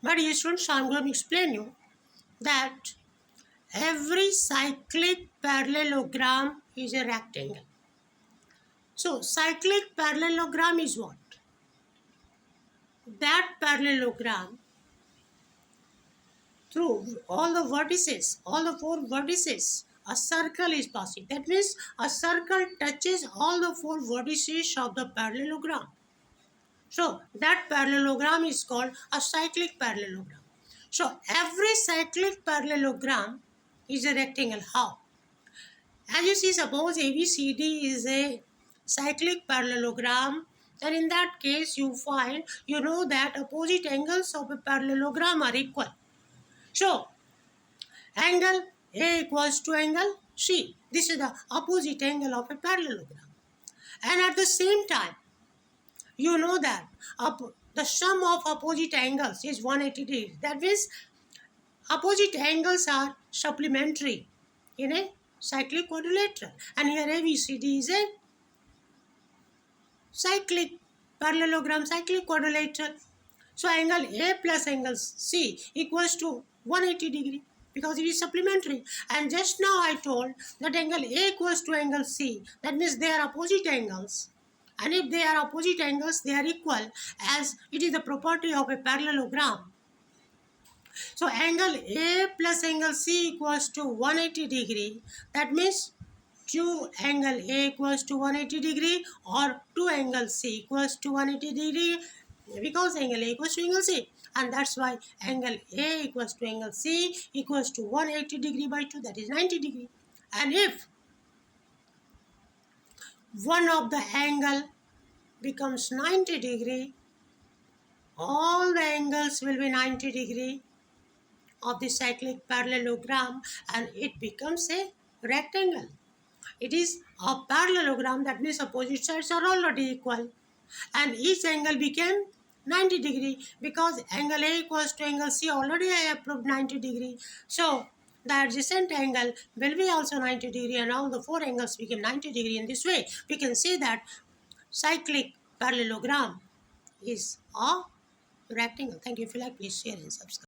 But dear students, I am going to explain you that every cyclic parallelogram is a rectangle. So cyclic parallelogram is what? That parallelogram through all the vertices, all the four vertices, a circle is passing. That means a circle touches all the four vertices of the parallelogram. So that parallelogram is called a cyclic parallelogram. So every cyclic parallelogram is a rectangle. How? As you see, suppose ABCD is a cyclic parallelogram, then in that case you know that opposite angles of a parallelogram are equal. So angle A equals to angle C. This is the opposite angle of a parallelogram. And at the same time, you know that the sum of opposite angles is 180 degrees. That means opposite angles are supplementary in a cyclic quadrilateral. And here ABCD is a cyclic parallelogram, cyclic quadrilateral. So angle A plus angle C equals to 180 degree because it is supplementary. And just now I told that angle A equals to angle C. That means they are opposite angles. And if they are opposite angles, they are equal, as it is the property of a parallelogram. So angle A plus angle C equals to 180 degree. That means 2 angle A equals to 180 degree or 2 angle C equals to 180 degree, because angle A equals to angle C. And that's why angle A equals to angle C equals to 180 degree by 2, that is 90 degree. And if one of the angle becomes 90 degree, all the angles will be 90 degree of the cyclic parallelogram and it becomes a rectangle. It is a parallelogram, that means opposite sides are already equal. And each angle became 90 degree because angle A equals to angle C, already I have proved 90 degree. So the adjacent angle will be also 90 degree and all the four angles became 90 degree. In this way, we can say that cyclic parallelogram is a rectangle. Thank you. If you like, please share and subscribe.